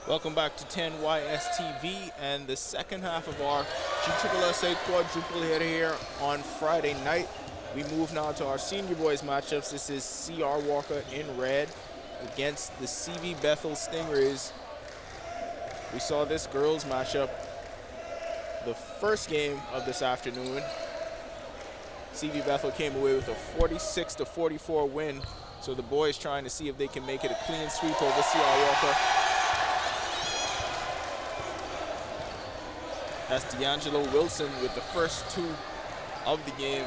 Welcome back to 10YSTV and the second half of our GSSA quadruple hitter here on Friday night. We move now to our senior boys matchups. This is CR Walker in red against the CV Bethel Stingrays. We saw this girls matchup the first game of this afternoon. CV Bethel came away with a 46-44 win. So the boys trying to see if they can make it a clean sweep over CR Walker. That's D'Angelo Wilson with the first two of the game.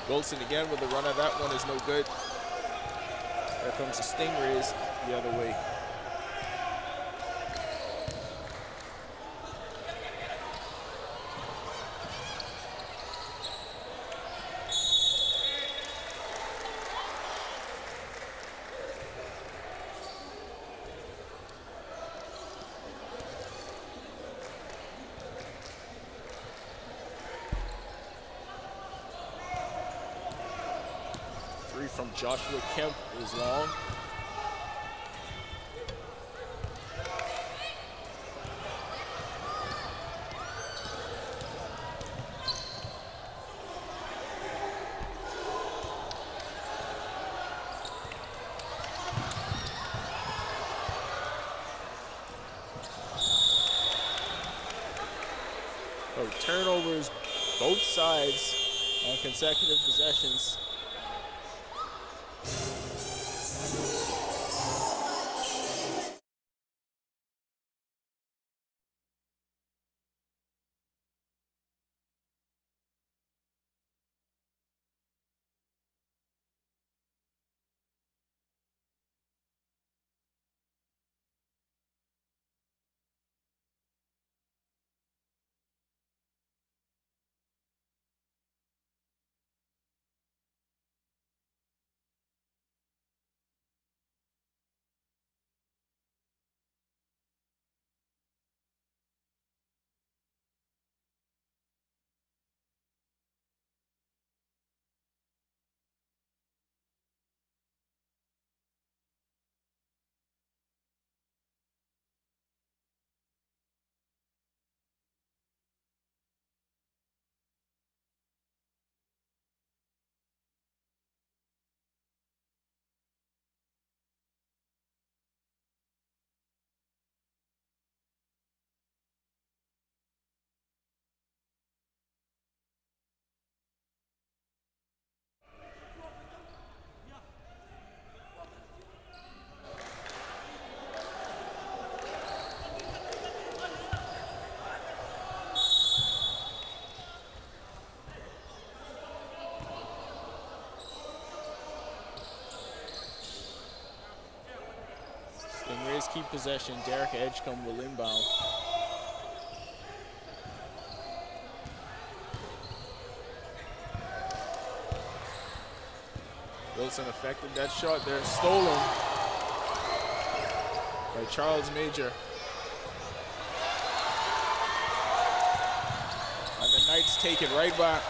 Wilson again with the runner. That one is no good. There comes the Stingrays the other way. Three from Joshua Kemp is long. So turnovers both sides on consecutive possessions. Stingrays keep possession. Derek Edgecombe will inbound. Wilson affected that shot there. Stolen by Charles Major. And the Knights take it right back.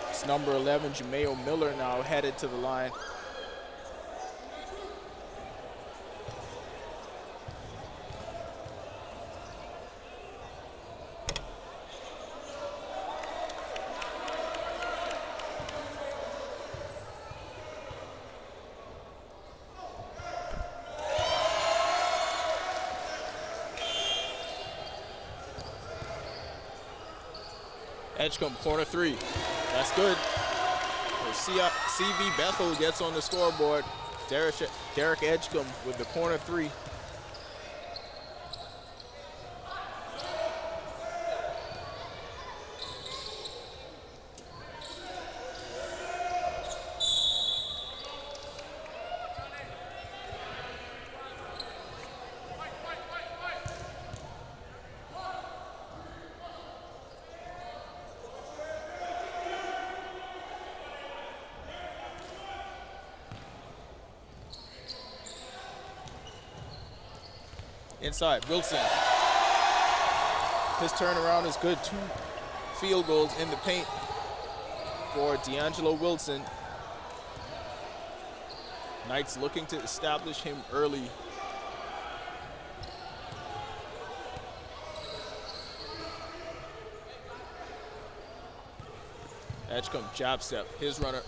It's number 11, Jameo Miller, now headed to the line. Edgecombe, corner three. That's good. So CV Bethel gets on the scoreboard. Derek Edgecombe with the corner three. Inside, Wilson. His turnaround is good. 2 field goals in the paint for D'Angelo Wilson. Knights looking to establish him early. Edgecombe jab step, his runner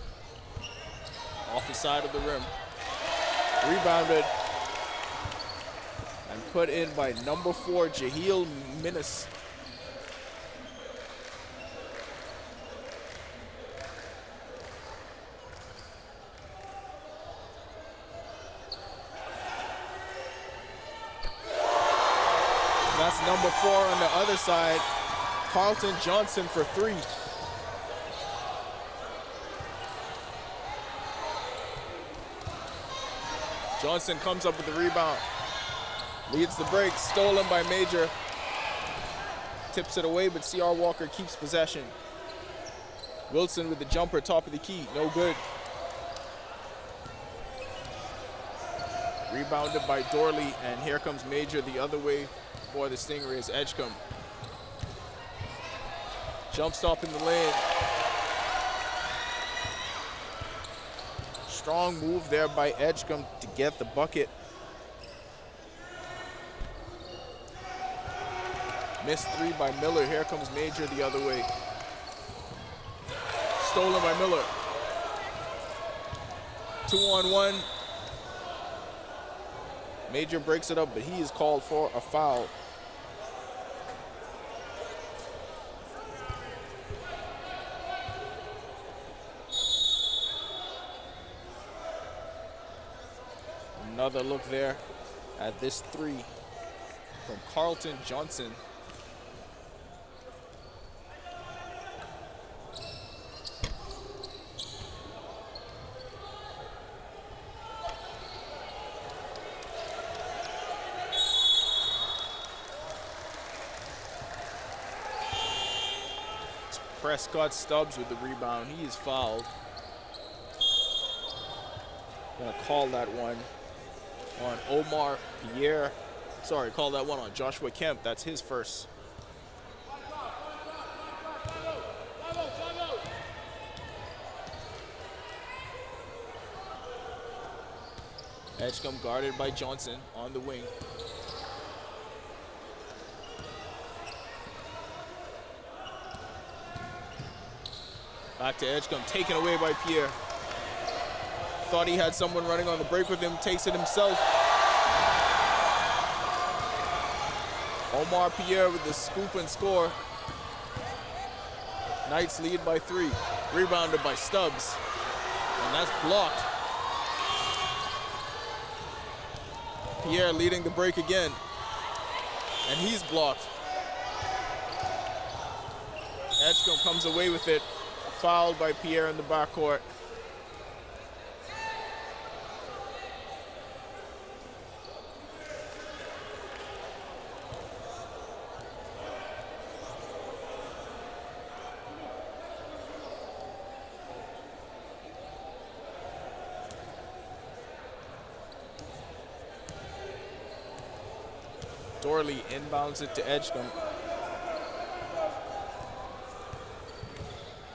off the side of the rim. Rebounded and put in by number 4, Jaheel Minnis. That's number 4 on the other side, Carlton Johnson for 3. Johnson comes up with the rebound, leads the break, stolen by Major. Tips it away, but C.R. Walker keeps possession. Wilson with the jumper, top of the key, no good. Rebounded by Dorley, and here comes Major the other way for the Stingrays. Edgecombe. Jump stop in the lane. Strong move there by Edgecombe to get the bucket. Missed 3 by Miller. Here comes Major the other way. Stolen by Miller. 2-on-1. Major breaks it up, but he is called for a foul. Another look there at this 3 from Carlton Johnson. Prescott Stubbs with the rebound. He is fouled. Gonna call that one on Omar Pierre. Sorry, call that one on Joshua Kemp. That's his first. Edgecombe guarded by Johnson on the wing. Back to Edgecombe, taken away by Pierre. Thought he had someone running on the break with him, takes it himself. Omar Pierre with the scoop and score. Knights lead by 3. Rebounded by Stubbs. And that's blocked. Pierre leading the break again. And he's blocked. Edgecombe comes away with it. Fouled by Pierre in the backcourt. Dorley inbounds it to Edgecombe.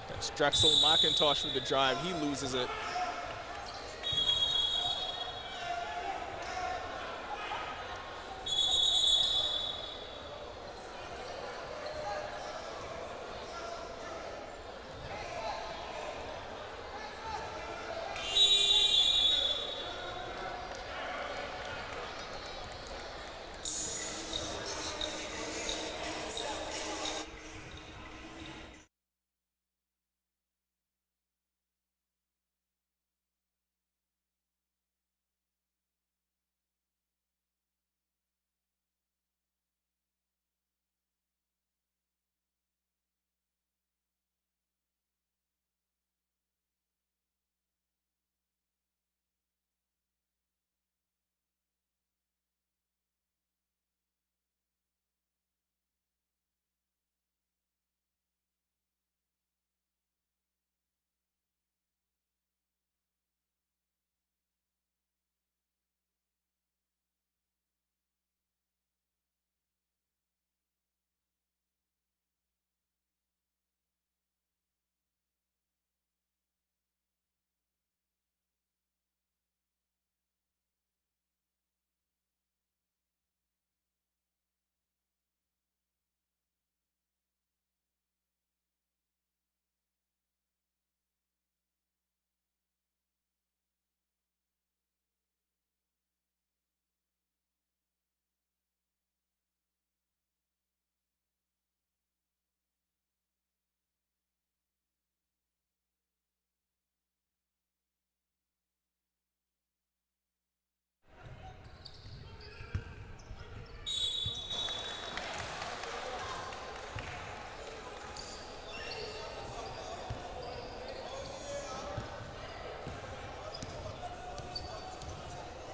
That's Drexel McIntosh with the drive. He loses it.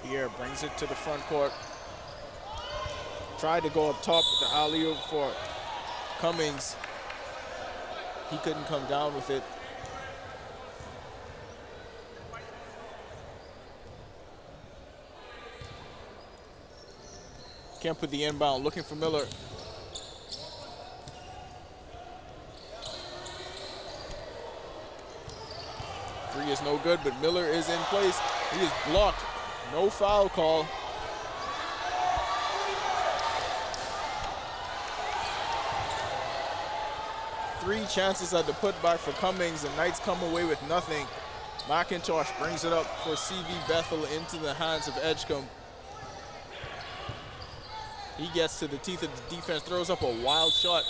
Pierre brings it to the front court. Tried to go up top with the alley-oop for Cummings. He couldn't come down with it. Kemp with the inbound, looking for Miller. Three is no good, but Miller is in place. He is blocked. No foul call. Three chances at the putback for Cummings. The Knights come away with nothing. McIntosh brings it up for CV Bethel into the hands of Edgecombe. He gets to the teeth of the defense, throws up a wild shot.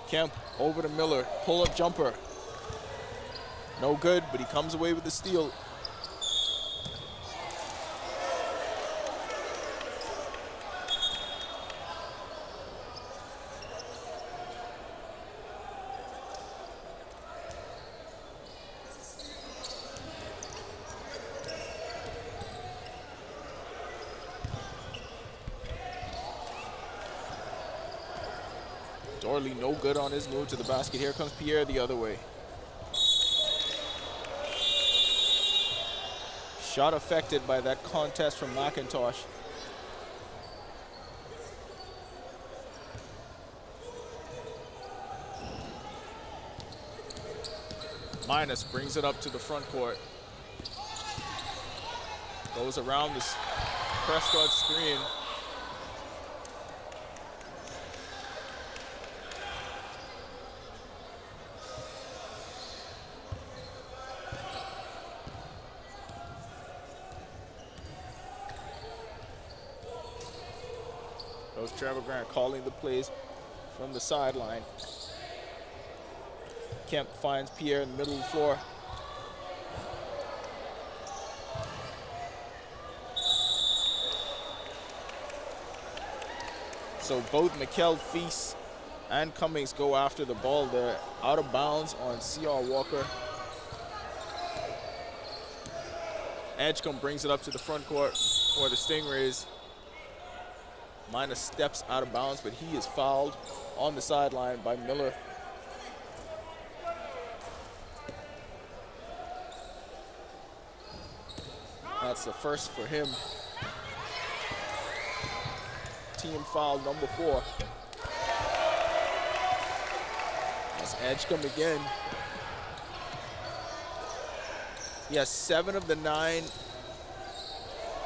Kemp over to Miller, pull-up jumper. No good, but he comes away with the steal. Dorley no good on his move to the basket. Here comes Pierre the other way. Shot affected by that contest from McIntosh. Minus brings it up to the front court. Goes around this Prescott screen. Goes Trevor Grant calling the plays from the sideline. Kemp finds Pierre in the middle of the floor. So both Mikkel Feast and Cummings go after the ball. They're out of bounds on C.R. Walker. Edgecombe brings it up to the front court for the Stingrays. Minus steps out of bounds, but he is fouled on the sideline by Miller. That's the first for him. Team foul number 4. That's Edgecombe again. He has 7 of the 9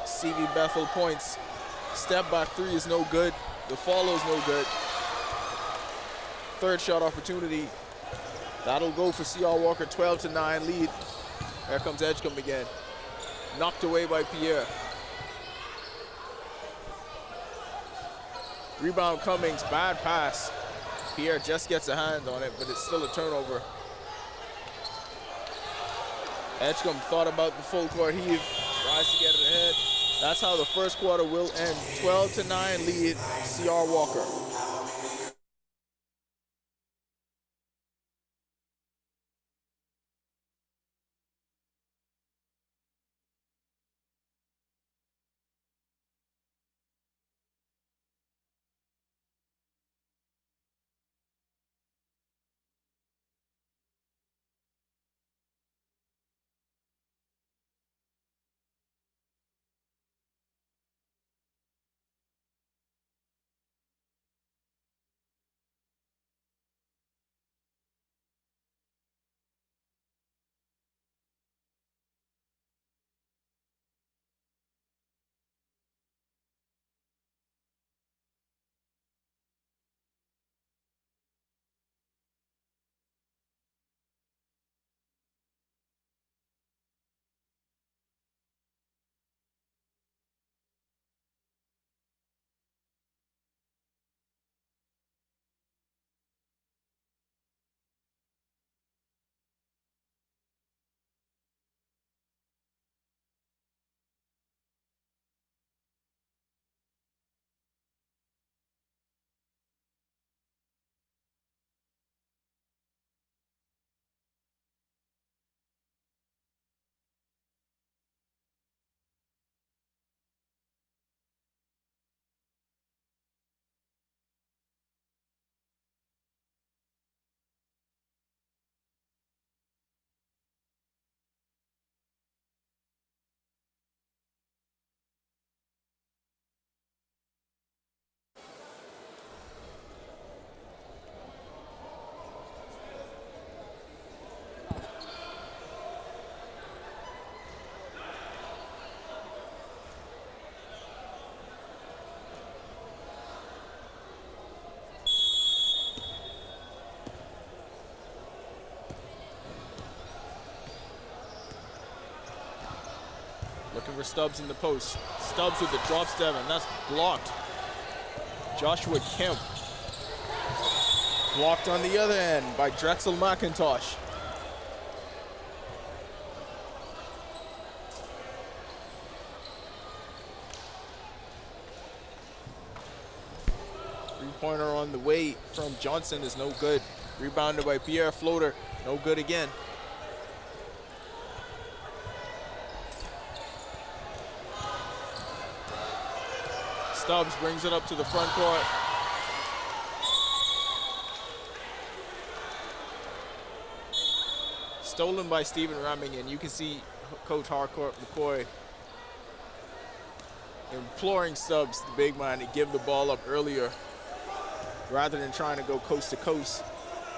CV Bethel points. Step back 3 is no good. The follow is no good. Third shot opportunity. That'll go for C.R. Walker, 12-9 lead. There comes Edgecombe again. Knocked away by Pierre. Rebound Cummings, bad pass. Pierre just gets a hand on it, but it's still a turnover. Edgecombe thought about the full court heave, tries to get it ahead. That's how the first quarter will end. 12-9 lead, C.R. Walker. for Stubbs in the post. Stubbs with the drop step, and that's blocked. Joshua Kemp. Blocked on the other end by Drexel McIntosh. Three-pointer on the way from Johnson is no good. Rebounded by Pierre Floater, no good again. Stubbs brings it up to the front court. Stolen by Stephen Remington. You can see Coach Harcourt McCoy imploring Stubbs, the big man, to give the ball up earlier rather than trying to go coast to coast.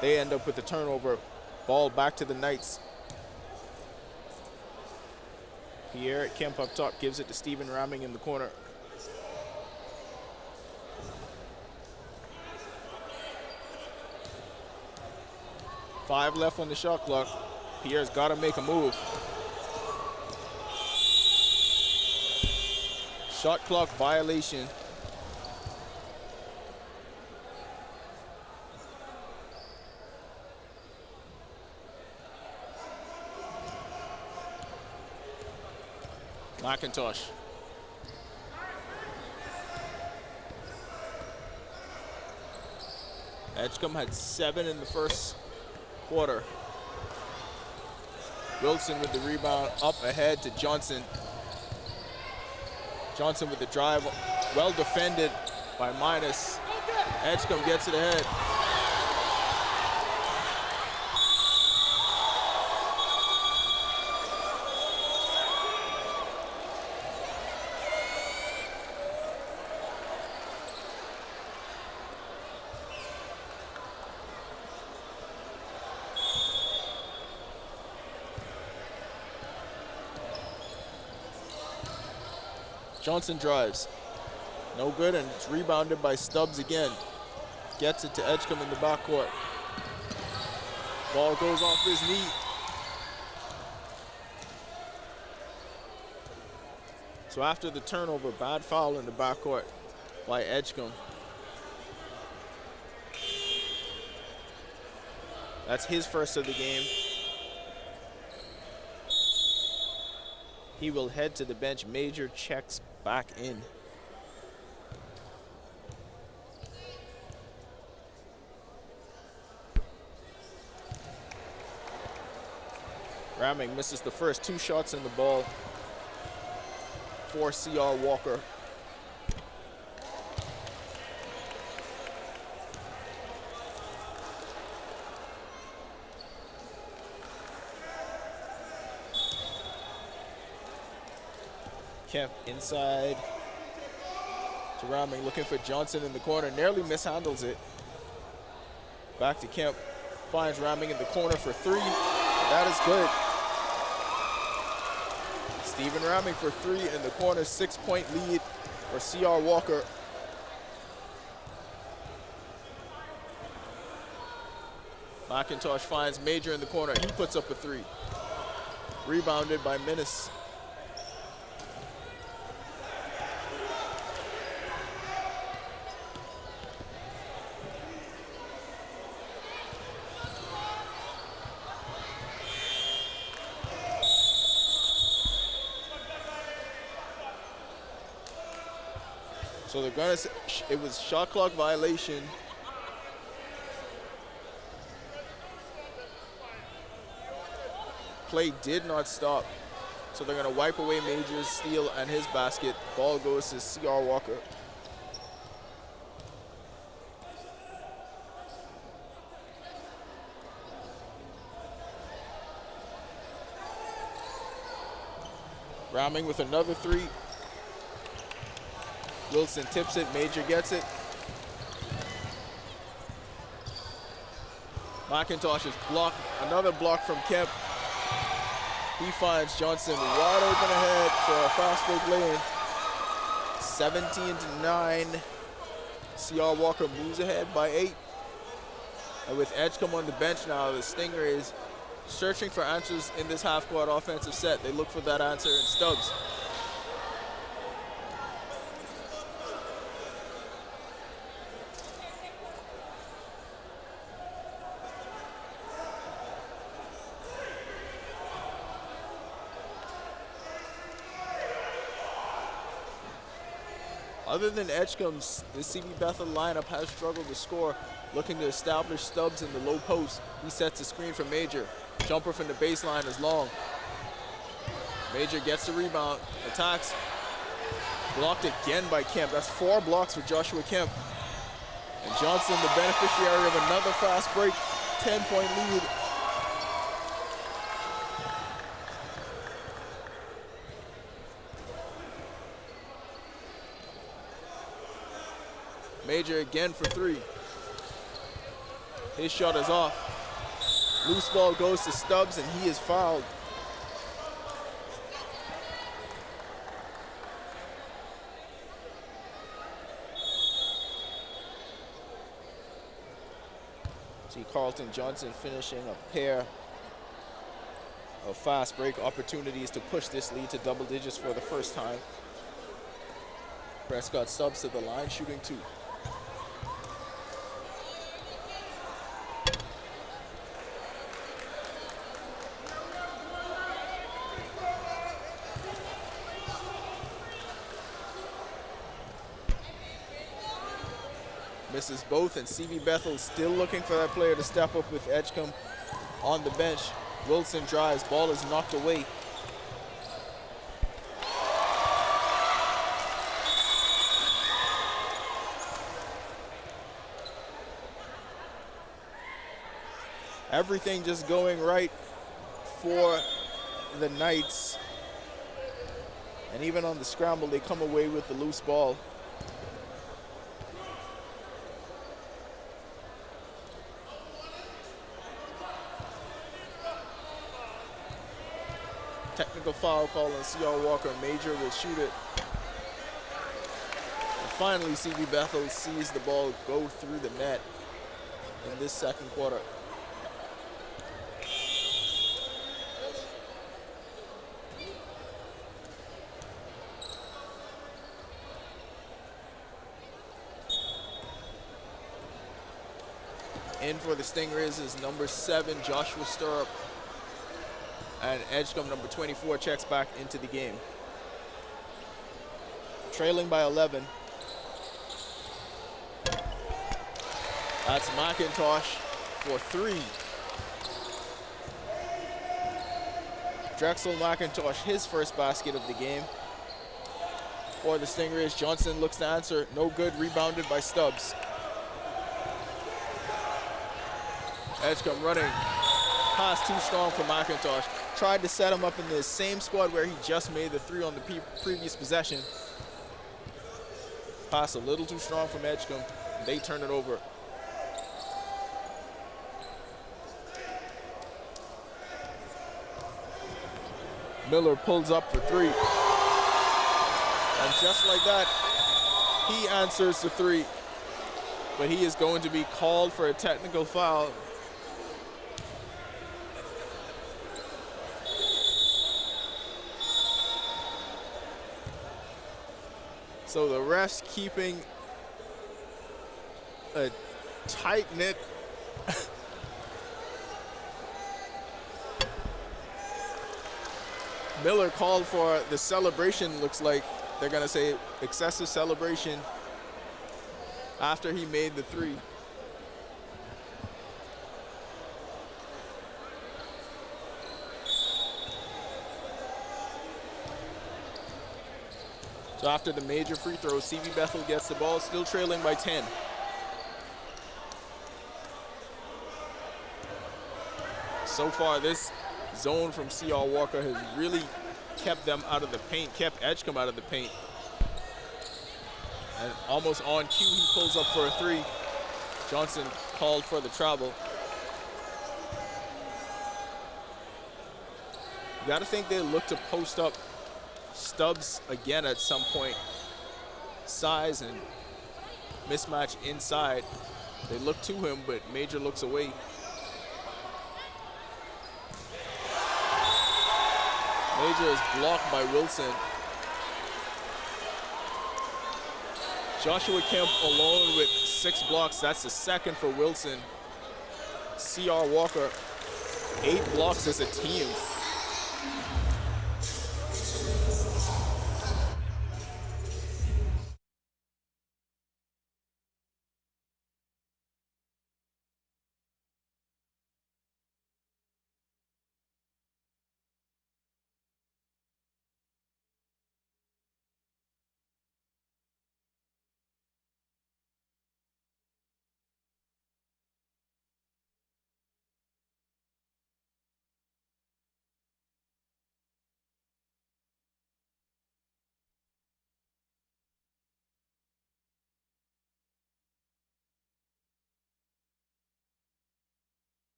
They end up with the turnover. Ball back to the Knights. Pierre Kemp up top gives it to Stephen Ramming in the corner. Five left on the shot clock. Pierre's got to make a move. Shot clock violation. McIntosh. Edgecombe had 7 in the first quarter. Wilson with the rebound, up ahead to Johnson. Johnson with the drive, well defended by Midas. Edgecombe gets it ahead. Johnson drives. No good, and it's rebounded by Stubbs again. Gets it to Edgecombe in the backcourt. Ball goes off his knee. So after the turnover, bad foul in the backcourt by Edgecombe. That's his first of the game. He will head to the bench. Major checks back in. Ramming misses the first 2 shots in the ball for C.R. Walker. Kemp inside to Ramming, looking for Johnson in the corner, nearly mishandles it. Back to Kemp, finds Ramming in the corner for 3. That is good. Stephen Ramming for 3 in the corner, 6-point lead for C.R. Walker. McIntosh finds Major in the corner. He puts up a 3. Rebounded by Minnis. So they're gonna say it was shot clock violation. Play did not stop. So they're gonna wipe away Major's steal and his basket. Ball goes to C.R. Walker. Ramming with another 3. Wilson tips it, Major gets it. McIntosh is blocked, another block from Kemp. He finds Johnson wide open ahead for a fast break lane. 17-9. C.R. Walker moves ahead by 8. And with Edgecombe on the bench now, the Stingrays searching for answers in this half-court offensive set. They look for that answer in Stubbs. Other than Edgecombe's, the CB Bethel lineup has struggled to score. Looking to establish Stubbs in the low post. He sets a screen for Major. Jumper from the baseline is long. Major gets the rebound, attacks. Blocked again by Kemp. That's 4 blocks for Joshua Kemp. And Johnson, the beneficiary of another fast break, 10-point lead. Major again for 3. His shot is off. Loose ball goes to Stubbs, and he is fouled. See Carlton Johnson finishing a pair of fast break opportunities to push this lead to double digits for the first time. Prescott Stubbs to the line, shooting 2. Misses both, and CB Bethel still looking for that player to step up with Edgecombe on the bench. Wilson drives, ball is knocked away. Everything just going right for the Knights. And even on the scramble, they come away with the loose ball. Technical foul call on C.R. Walker. Major will shoot it. And finally, CB Bethel sees the ball go through the net in this second quarter. In for the Stingrays is number 7, Joshua Stirrup. And Edgecombe, number 24, checks back into the game. Trailing by 11. That's McIntosh for 3. Drexel McIntosh, his first basket of the game. For the Stingrays, Johnson looks to answer. No good, rebounded by Stubbs. Edgecombe running. Pass too strong for McIntosh. Tried to set him up in the same spot where he just made the 3 on the previous possession. Pass a little too strong from Edgecombe. They turn it over. Miller pulls up for 3. And just like that, he answers the 3. But he is going to be called for a technical foul. So the refs keeping a tight-knit Miller called for the celebration. Looks like they're gonna say excessive celebration after he made the 3. So after the major free throw, CB Bethel gets the ball, still trailing by 10. So far, this zone from C.R. Walker has really kept them out of the paint, kept Edgecombe out of the paint. And almost on cue, he pulls up for a 3. Johnson called for the travel. You gotta think they look to post up Stubbs again at some point. Size and mismatch inside. They look to him, but Major looks away. Major is blocked by Wilson. Joshua Kemp alone with 6 blocks. That's the second for Wilson. C.R. Walker, 8 blocks as a team.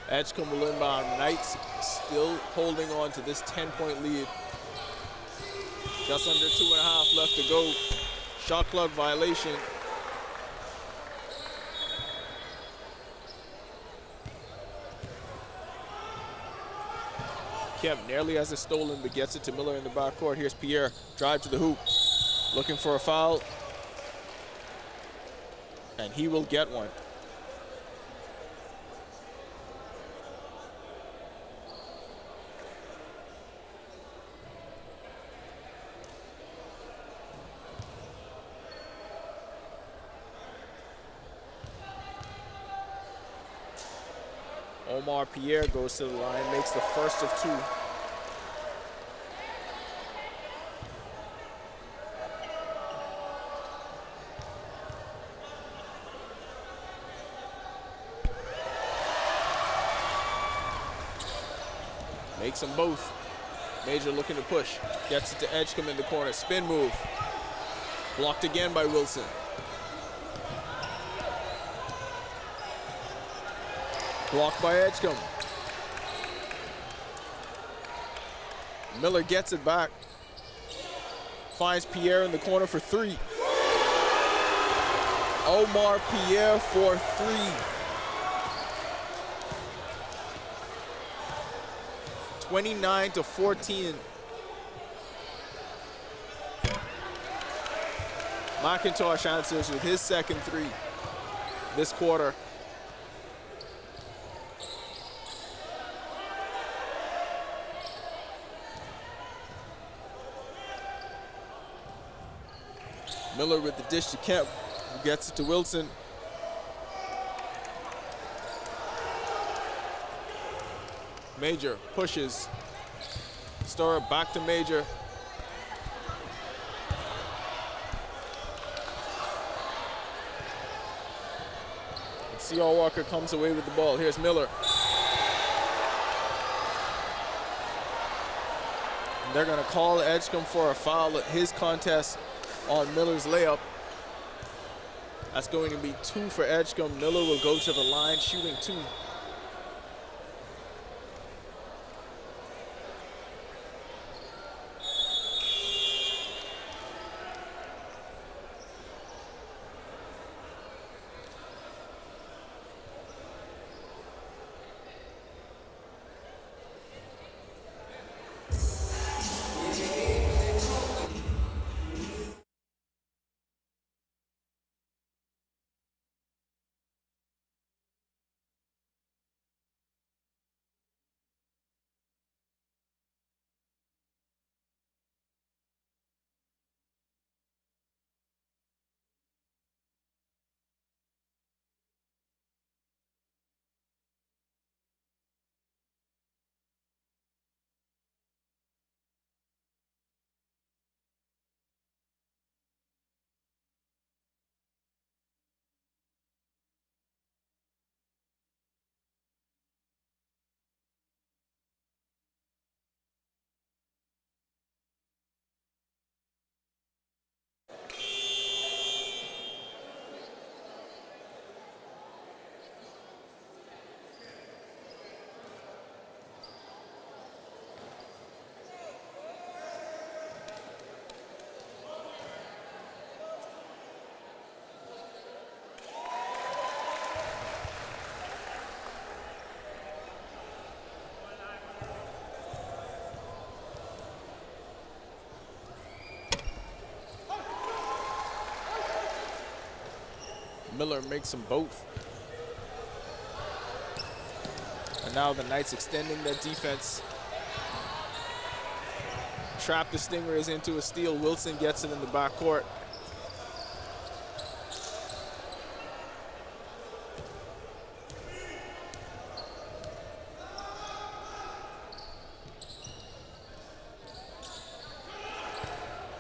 Edgecombe will inbound. Knights still holding on to this 10-point lead. Just under 2.5 left to go. Shot clock violation. Kemp nearly has it stolen, but gets it to Miller in the backcourt. Here's Pierre, drive to the hoop, looking for a foul, and he will get one. Omar Pierre goes to the line, makes the first of two. Makes them both. Major looking to push. Gets it to Edgecombe in the corner. Spin move. Blocked again by Wilson. Blocked by Edgecombe. Miller gets it back. Finds Pierre in the corner for three. Omar Pierre for three. 29-14. McIntosh answers with his second three this quarter. Miller with the dish to Kemp, who gets it to Wilson. Major pushes. Storer back to Major. C.R. Walker comes away with the ball. Here's Miller. And they're going to call Edgecombe for a foul at his contest on Miller's layup. That's going to be 2 for Edgecombe. Miller will go to the line, shooting 2. Miller makes them both. And now the Knights extending their defense. Trap the Stingrays into a steal. Wilson gets it in the backcourt.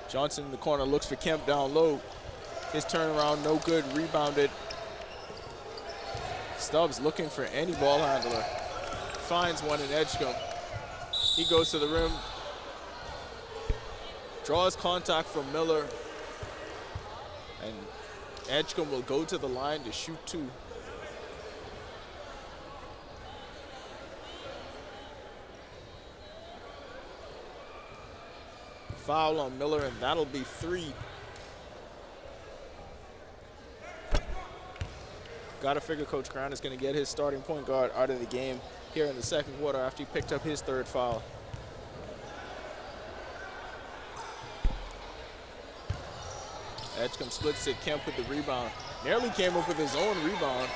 Johnson in the corner looks for Kemp down low. His turnaround, no good, rebounded. Stubbs looking for any ball handler. Finds one in Edgecombe. He goes to the rim. Draws contact from Miller. And Edgecombe will go to the line to shoot 2. foul on Miller, and that'll be 3. Gotta figure Coach Crown is going to get his starting point guard out of the game here in the second quarter after he picked up his 3rd foul. Edgecombe splits it. Kemp with the rebound. Nearly came up with his own rebound.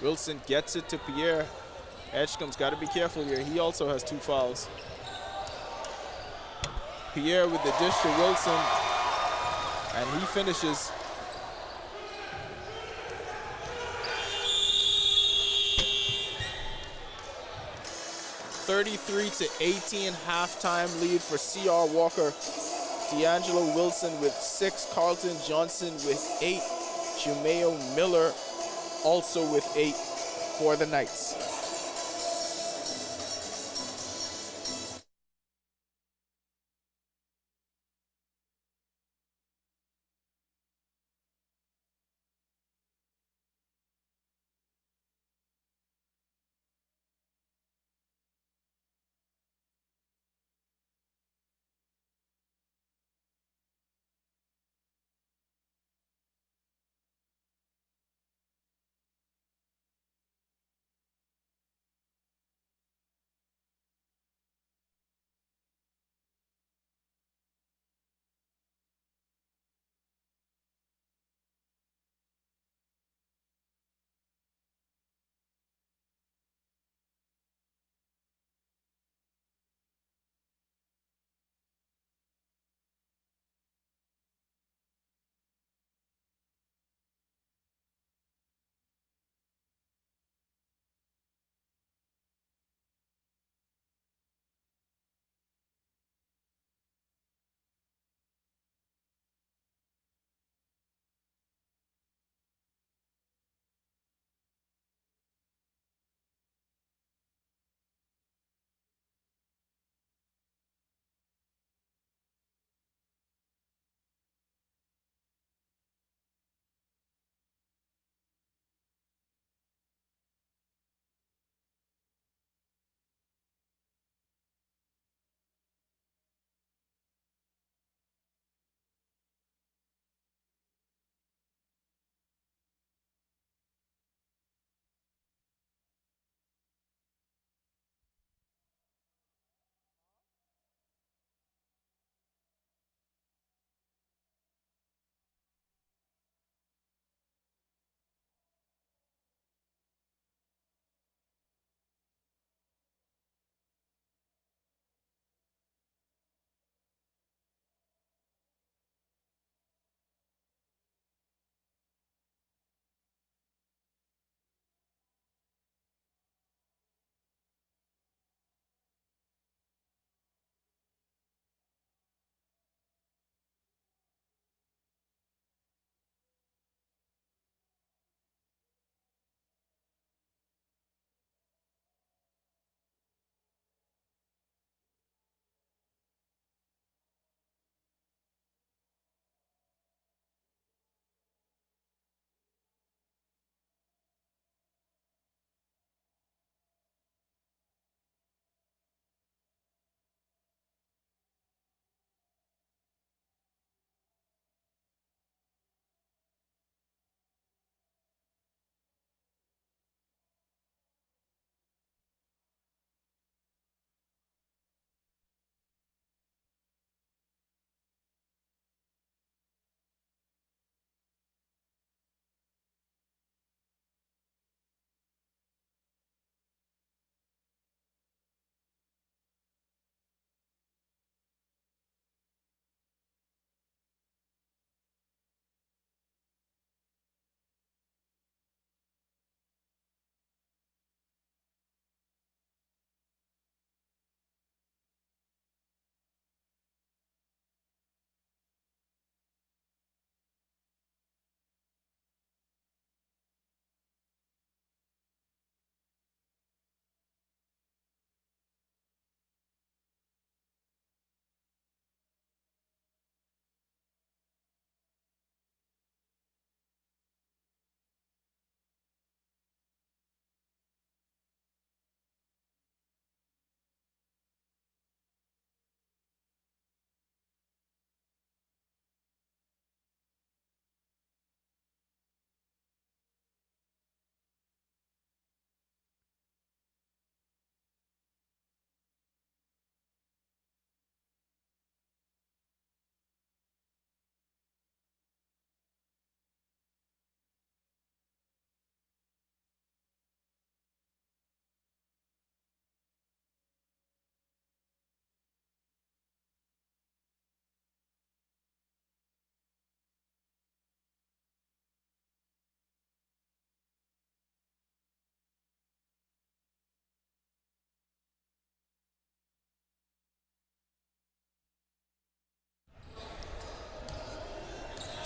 Wilson gets it to Pierre. Edgecombe's got to be careful here. He also has 2 fouls. Pierre with the dish to Wilson, and he finishes. (33-18) halftime lead for C.R. Walker. D'Angelo Wilson with 6, Carlton Johnson with 8, Jumeo Miller also with 8 for the Knights.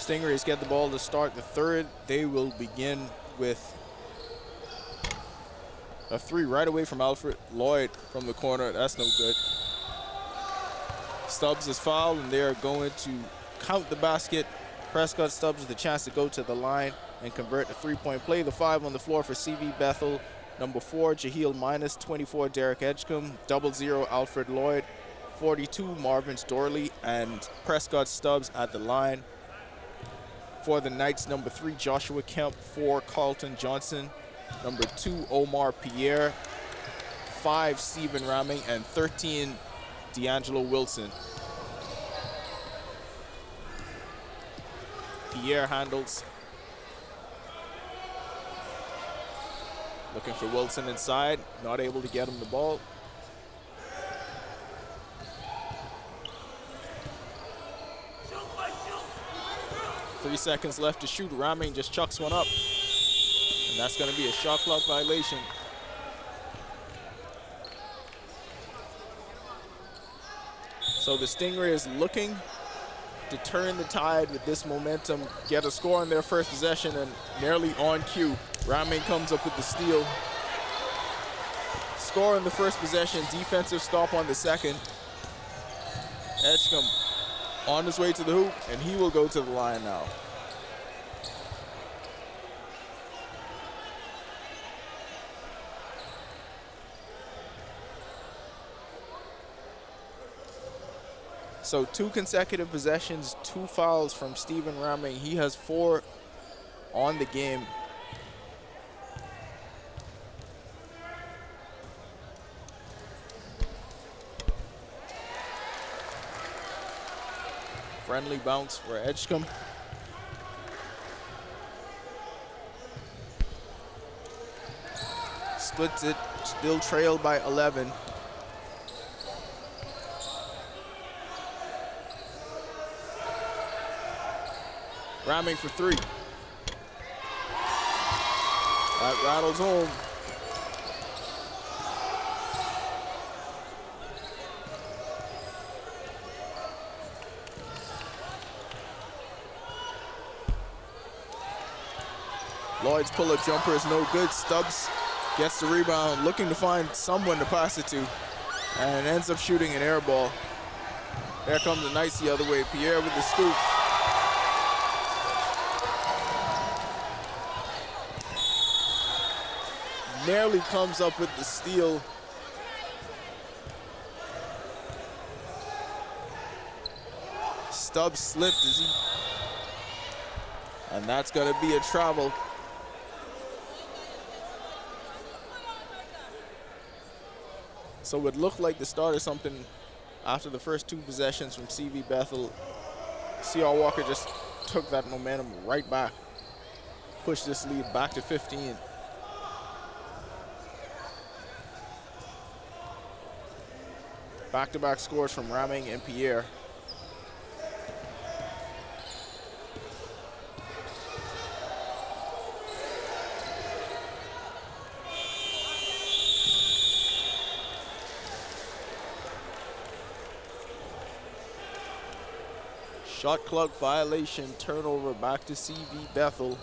Stingrays get the ball to start the third. They will begin with a three right away from Alfred Lloyd from the corner. That's no good. Stubbs is fouled, and they are going to count the basket. Prescott Stubbs with a chance to go to the line and convert a three-point play. The 5 on the floor for CV Bethel. Number 4, Jaheel Minus. 24, Derek Edgecombe. 00, Alfred Lloyd. 42, Marvin Storley. And Prescott Stubbs at the line. For the Knights, number 3, Joshua Kemp. 4, Carlton Johnson. Number 2, Omar Pierre. 5, Stephen Ramming. And 13, D'Angelo Wilson. Pierre handles. Looking for Wilson inside. Not able to get him the ball. Three seconds left to shoot. Ramming just chucks one up. And that's going to be a shot clock violation. So the Stingrays looking to turn the tide with this momentum, get a score on their first possession, and nearly on cue. Ramming comes up with the steal. Score in the first possession, defensive stop on the second. Edgecombe on his way to the hoop, and he will go to the line now. So 2 consecutive possessions, 2 fouls from Stephen Ramming. He has 4 on the game. Friendly bounce for Edgecombe. Splits it, still trailed by 11. Ramming for 3. That rattles home. Lloyd's pull-up jumper is no good. Stubbs gets the rebound, looking to find someone to pass it to, and ends up shooting an air ball. There comes the Knights the other way. Pierre with the scoop. Nearly comes up with the steal. Stubbs slipped, and that's going to be a travel. So it looked like the start of something after the first 2 possessions from CV Bethel. C.R. Walker just took that momentum right back, pushed this lead back to 15. Back-to-back scores from Ramming and Pierre. Shot clock violation, turnover back to CV Bethel.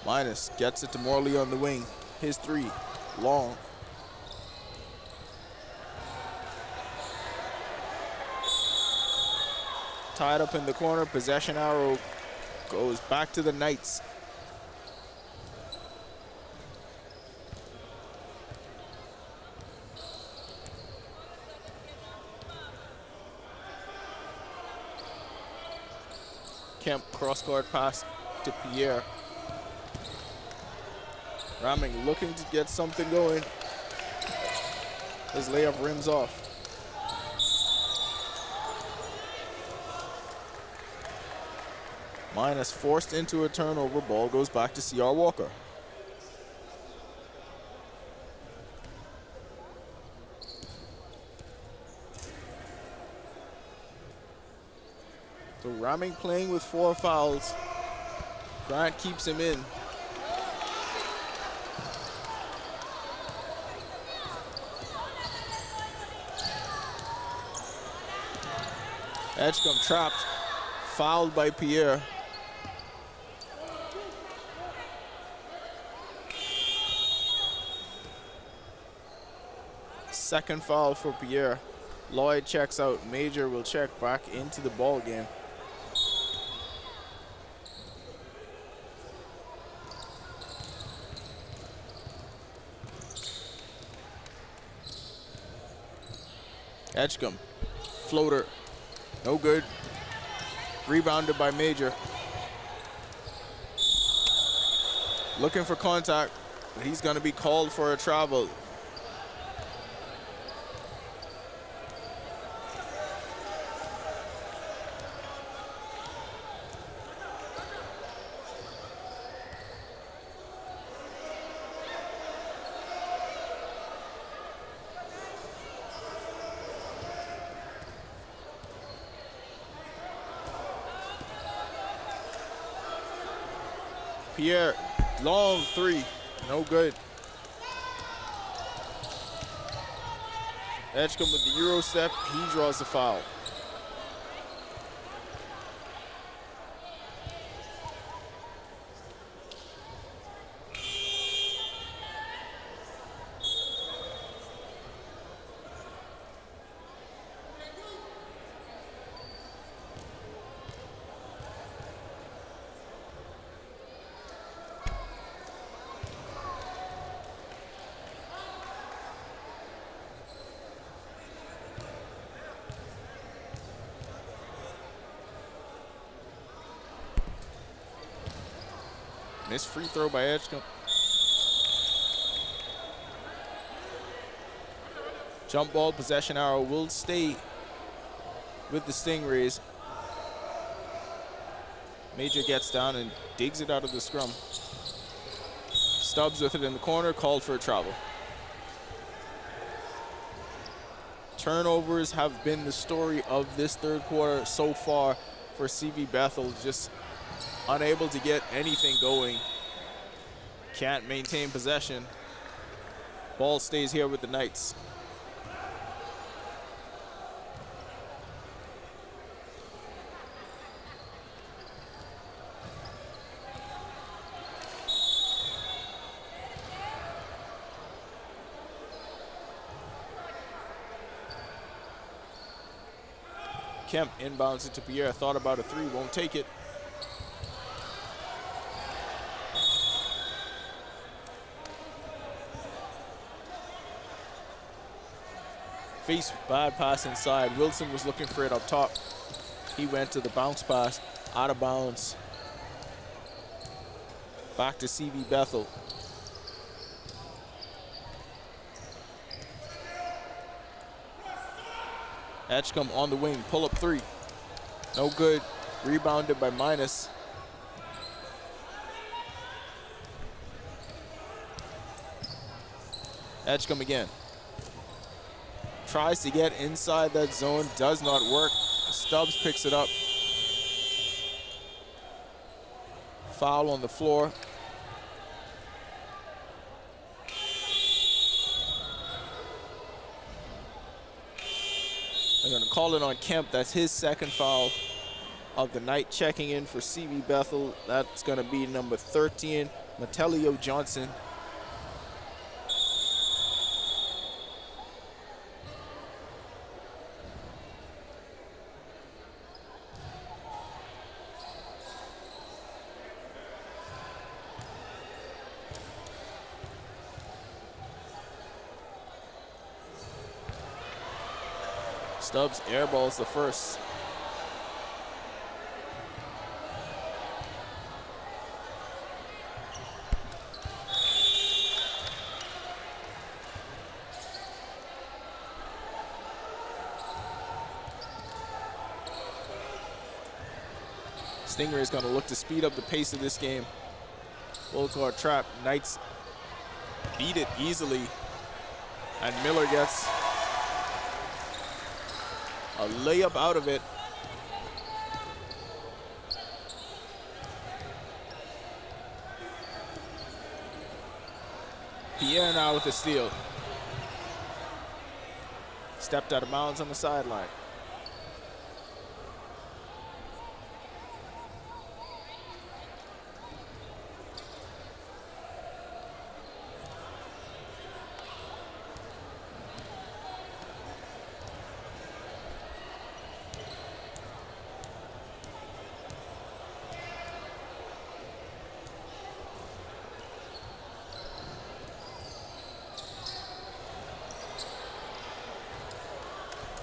Minus gets it to Morley on the wing. His 3, long. Tied up in the corner, possession arrow goes back to the Knights. Kemp cross-court pass to Pierre. Ramming looking to get something going. His layup rims off. Minus forced into a turnover. Ball goes back to C.R. Walker. So Raming playing with 4 fouls. Grant keeps him in. Edgecombe trapped, fouled by Pierre. Second foul for Pierre. Lloyd checks out. Major will check back into the ball game. Edgecombe, floater, no good. Rebounded by Major. Looking for contact, but he's going to be called for a travel. Pierre, long 3, no good. Edgecombe with the Euro step, he draws the foul. Missed free throw by Edgecombe. Jump ball possession arrow will stay with the Stingrays. Major gets down and digs it out of the scrum. Stubbs with it in the corner, called for a travel. Turnovers have been the story of this third quarter so far for CV Bethel. Just unable to get anything going. Can't maintain possession. Ball stays here with the Knights. Kemp inbounds it to Pierre. Thought about a 3, won't take it. Face bad pass inside. Wilson was looking for it up top. He went to the bounce pass, out of bounds. Back to CV Bethel. Edgecombe on the wing, pull up 3. No good, rebounded by Minus. Edgecombe again. Tries to get inside that zone, does not work. Stubbs picks it up. Foul on the floor. They're gonna call it on Kemp. That's his second foul of the night. Checking in for CV Bethel. That's gonna be number 13, Metellio Johnson. Stubbs airballs the first. Stinger is going to look to speed up the pace of this game. Full court trap. Knights beat it easily. And Miller gets a layup out of it. Pierre now with the steal. Stepped out of bounds on the sideline.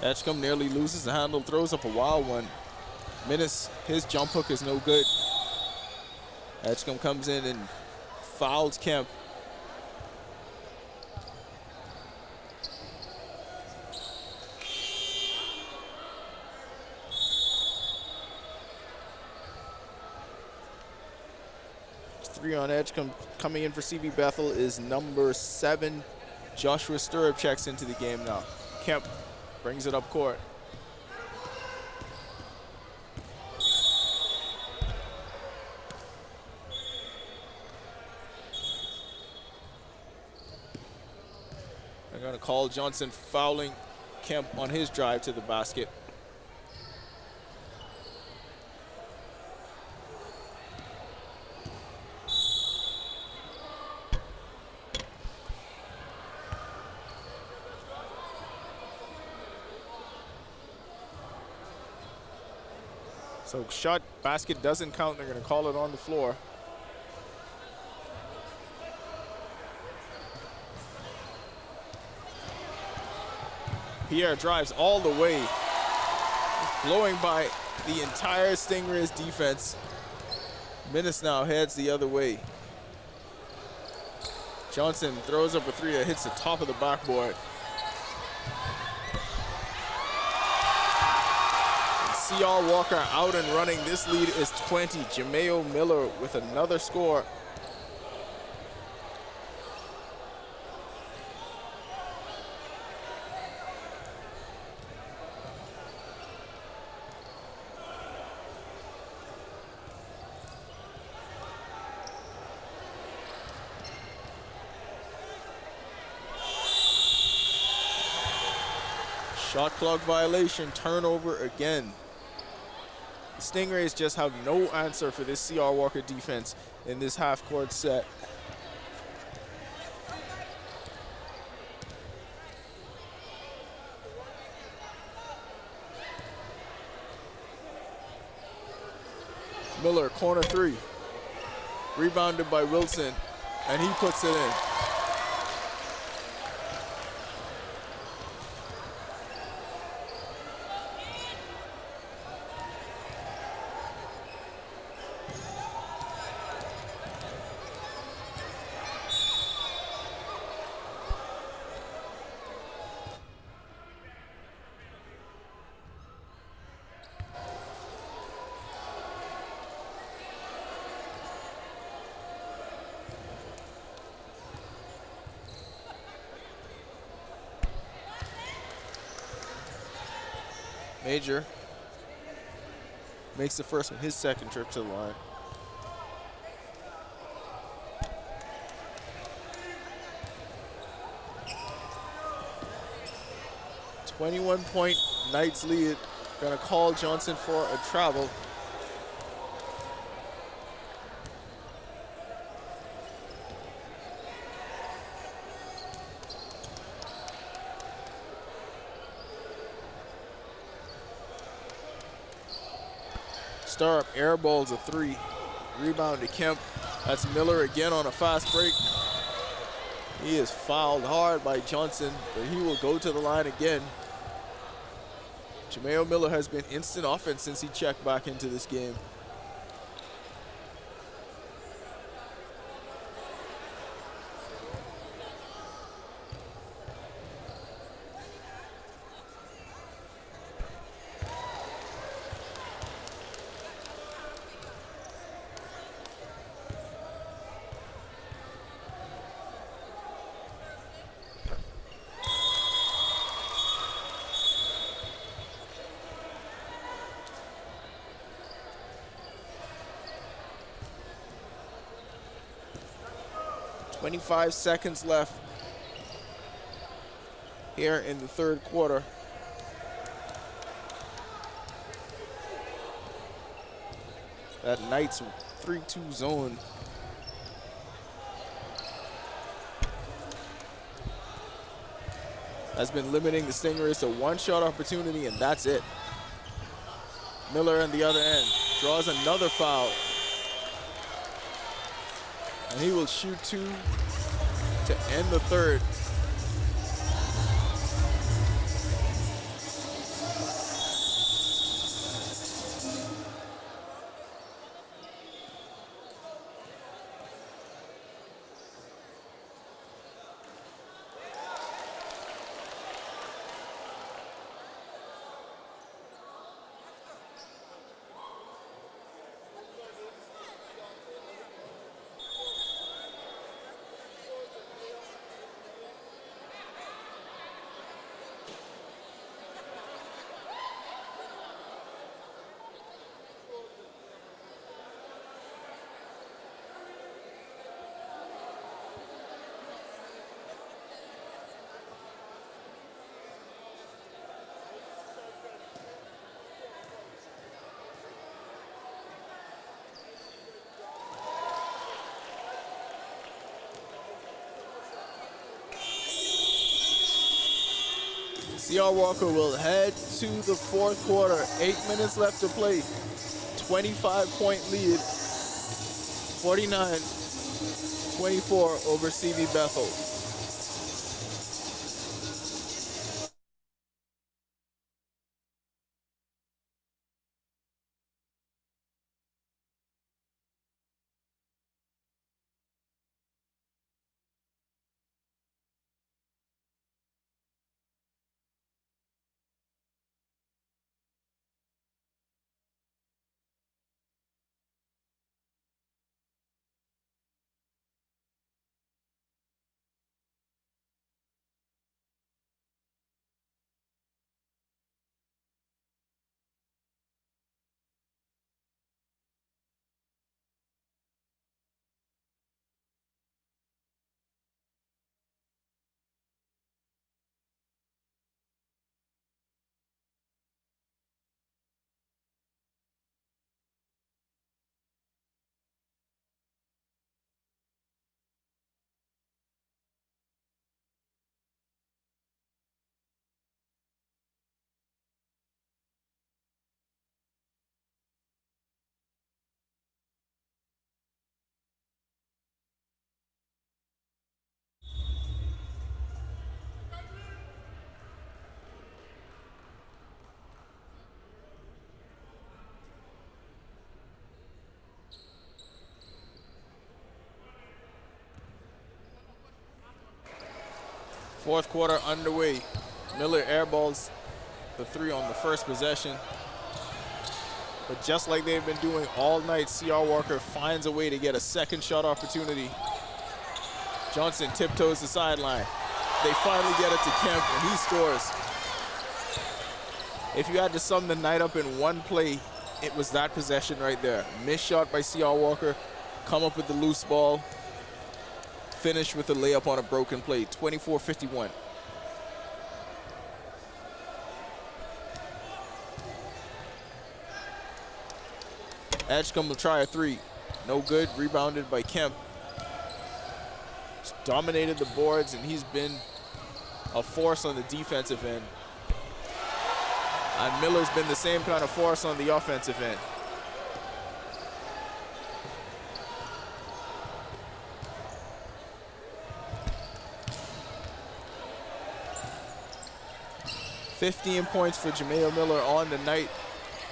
Edgecombe nearly loses the handle, throws up a wild one. Minnis, his jump hook is no good. Edgecombe comes in and fouls Kemp. Three on Edgecombe. Coming in for CV Bethel is number 7. Joshua Stirrup checks into the game now. Kemp brings it up court. They're going to call Johnson fouling Kemp on his drive to the basket. So shot basket doesn't count. They're going to call it on the floor. Pierre drives all the way, blowing by the entire Stingrays defense. Minnis now heads the other way. Johnson throws up a three that hits the top of the backboard. C.R. Walker out and running. This lead is 20. Jameo Miller with another score. Shot clock violation, turnover again. The Stingrays just have no answer for this C.R. Walker defense in this half-court set. Miller, corner three. Rebounded by Wilson, and he puts it in. Major makes the first one, his second trip to the line. "21-point Knights lead." Gonna call Johnson for a travel. Stirrup airballs a three. Rebound to Kemp. That's Miller again on a fast break. He is fouled hard by Johnson, but he will go to the line again. Jameo Miller has been instant offense since he checked back into this game. 25 seconds left here in the third quarter. That Knights 3-2 zone has been limiting the Stingrays to one shot opportunity, and that's it. Miller on the other end draws another foul. And he will shoot two to end the third. C.R. Walker will head to the fourth quarter. 8 minutes left to play. 25-point lead. 49-24 over CV Bethel. Fourth quarter underway. Miller airballs the three on the first possession. But just like they've been doing all night, C.R. Walker finds a way to get a second shot opportunity. Johnson tiptoes the sideline. They finally get it to Kemp, and he scores. If you had to sum the night up in one play, it was that possession right there. Missed shot by C.R. Walker, come up with the loose ball, finish with a layup on a broken play. 24-51. Edgecombe will try a three. No good. Rebounded by Kemp. He's dominated the boards, and he's been a force on the defensive end. And Miller's been the same kind of force on the offensive end. $15 points for Jameo Miller on the night.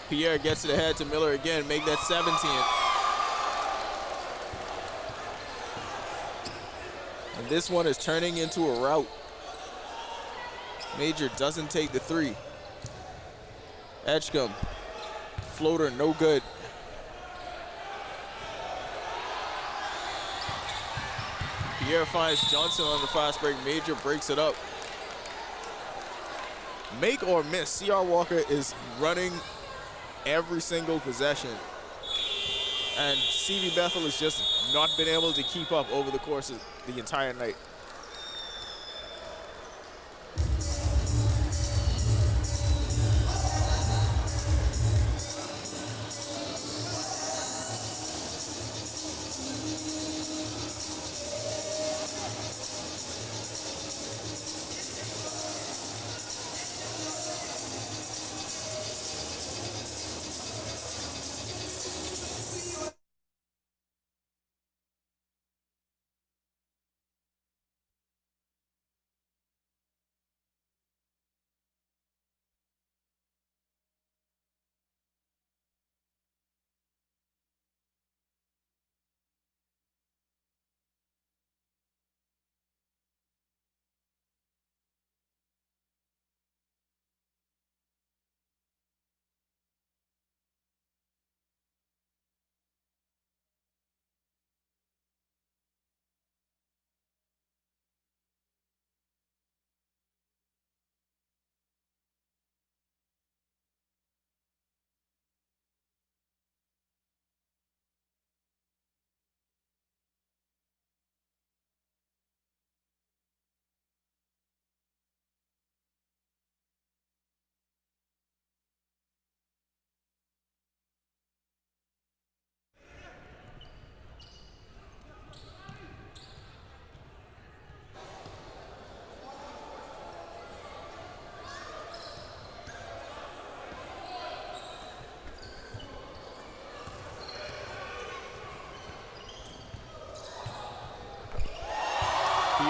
Pierre gets it ahead to Miller again, make that 17. And this one is turning into a rout. Major doesn't take the three. Edgecombe, floater, no good. Pierre finds Johnson on the fast break. Major breaks it up. Make or miss, C.R. Walker is running every single possession. And CV Bethel has just not been able to keep up over the course of the entire night.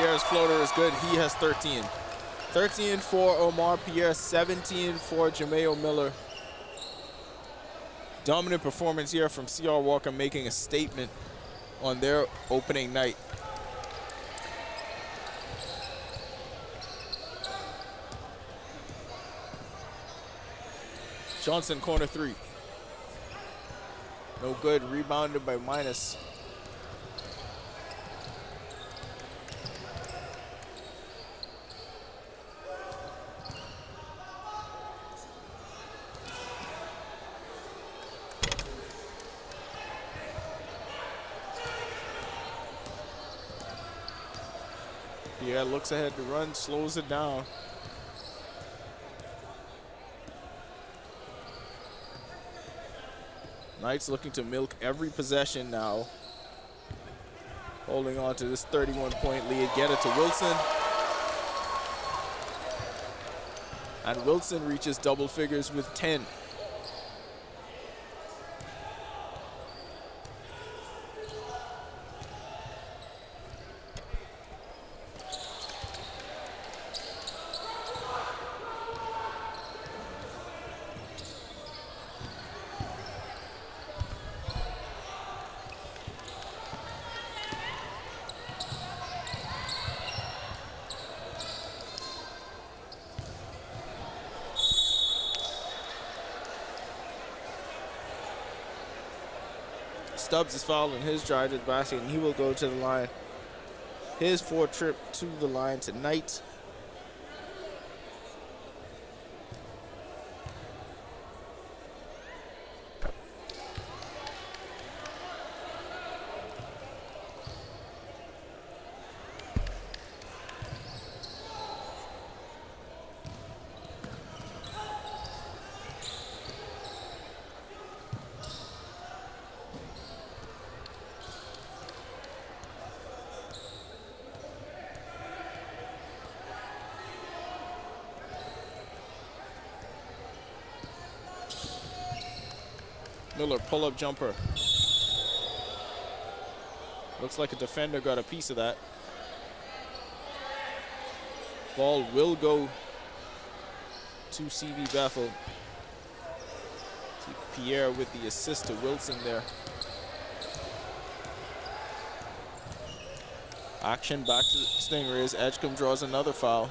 Pierre's floater is good. He has 13. 13 for Omar Pierre, 17 for Jameo Miller. Dominant performance here from C.R. Walker, making a statement on their opening night. Johnson, corner three. No good, rebounded by Minus. Pierre looks ahead to run, slows it down. Knights looking to milk every possession now. Holding on to this 31-point lead. Get it to Wilson. And Wilson reaches double figures with 10. Stubbs is fouled in his drive to the basket, and he will go to the line. His fourth trip to the line tonight. Miller, pull-up jumper. Looks like a defender got a piece of that. Ball will go to CV Bethel. See Pierre with the assist to Wilson there. Action back to the Stingrays. Edgecombe draws another foul.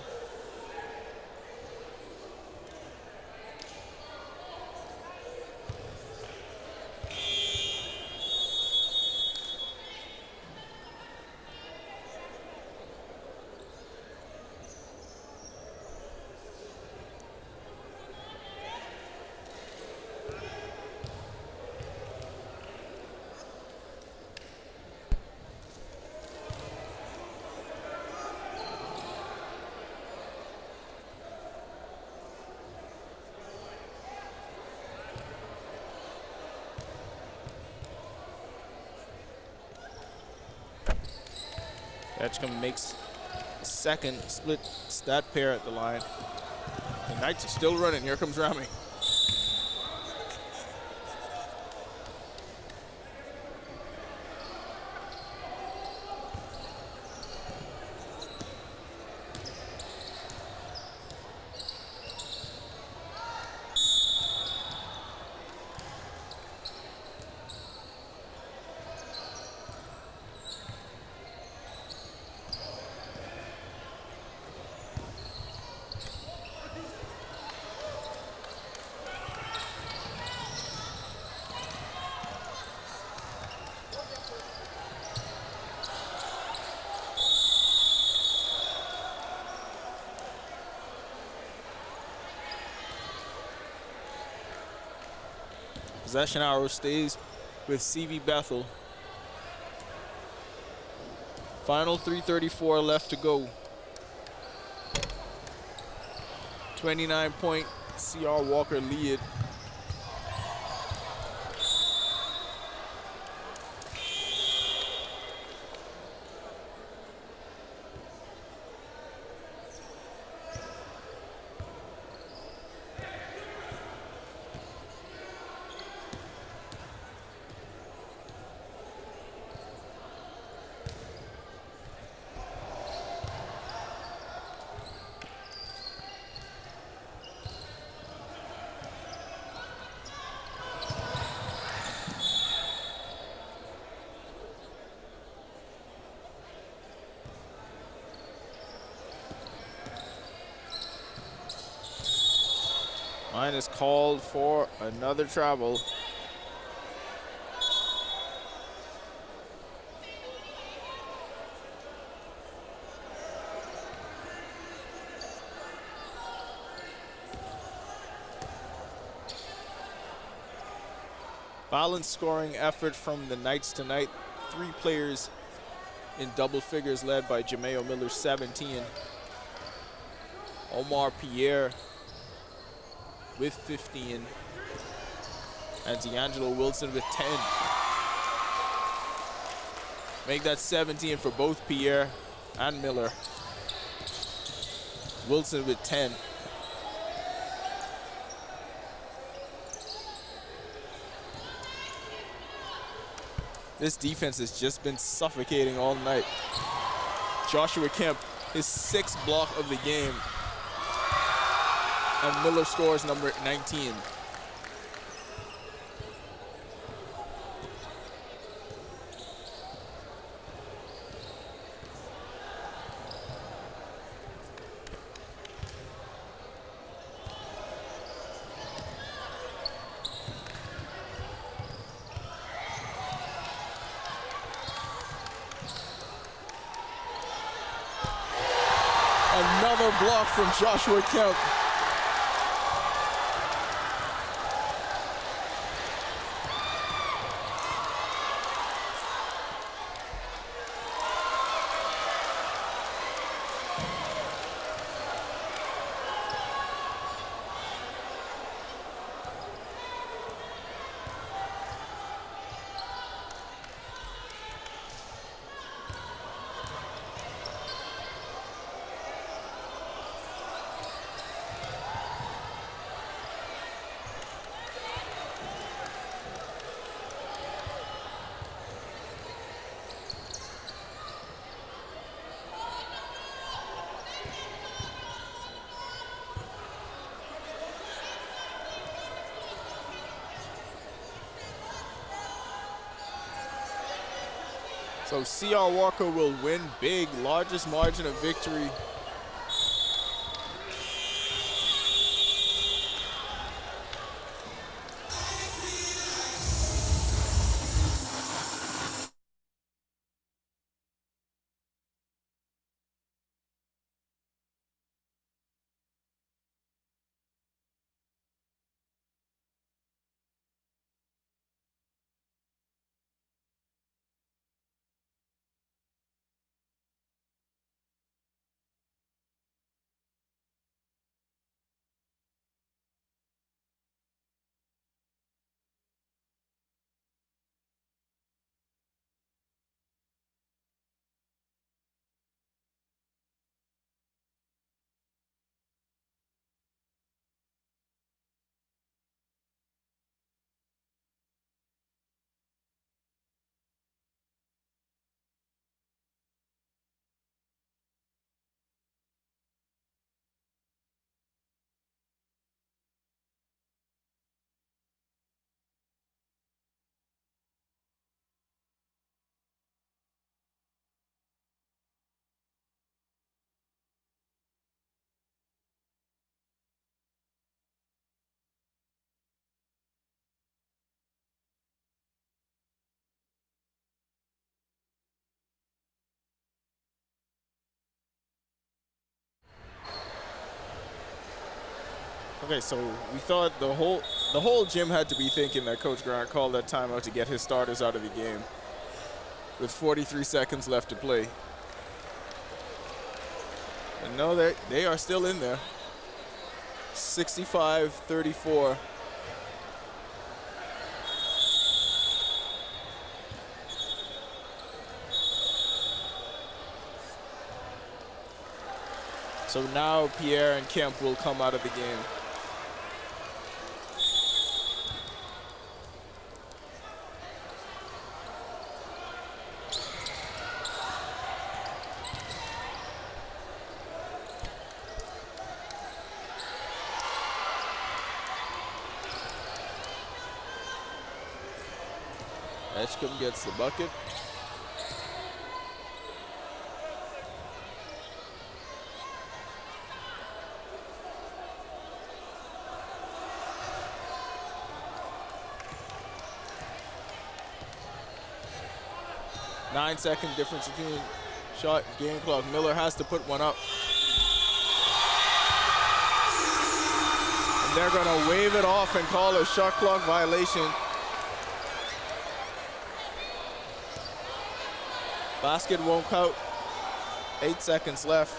Edgecombe makes a second split stat pair at the line. The Knights are still running. Here comes Rami. Possession arrow stays with CV Bethel. Final 3:34 left to go. 29-point CR Walker lead. Line is called for another travel. Balanced scoring effort from the Knights tonight. 3 players in double figures led by Jameo Miller, 17. Omar Pierre with 15. And D'Angelo Wilson with 10. Make that 17 for both Pierre and Miller. Wilson with 10. This defense has just been suffocating all night. Joshua Kemp, his 6th block of the game. And Miller scores number 19. Another block from Joshua Kemp. So CR Walker will win big, largest margin of victory. Okay, so we thought the whole gym had to be thinking that Coach Grant called that timeout to get his starters out of the game with 43 seconds left to play. And no, they are still in there. 65-34. So now Pierre and Kemp will come out of the game. Edgecombe gets the bucket. Nine-second difference between shot and game clock. Miller has to put one up. And they're going to wave it off and call a shot clock violation. Basket won't count. 8 seconds left.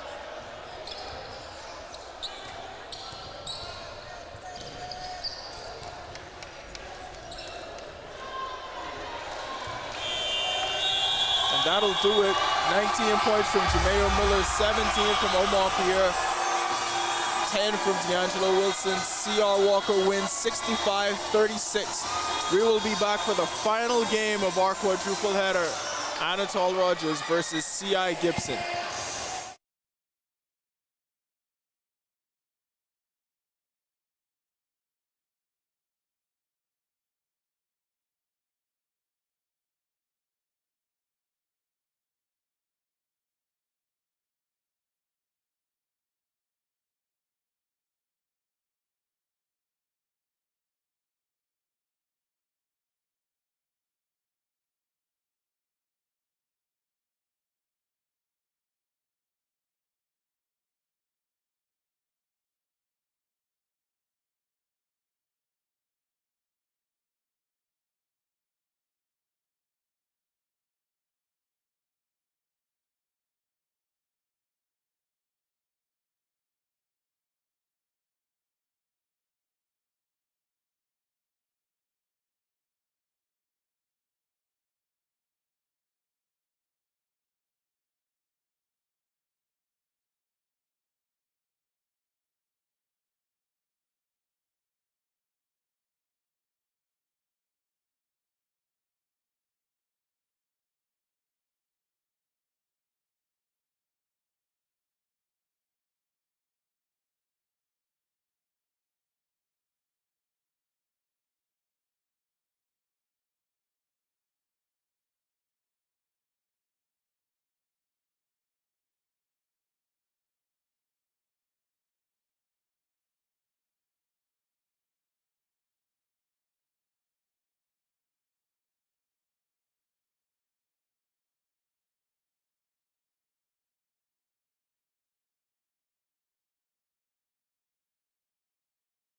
And that'll do it. 19 points from Jameo Miller, 17 from Omar Pierre, 10 from D'Angelo Wilson. C.R. Walker wins 65-36. We will be back for the final game of our quadruple header. Anatole Rogers versus C.I. Gibson.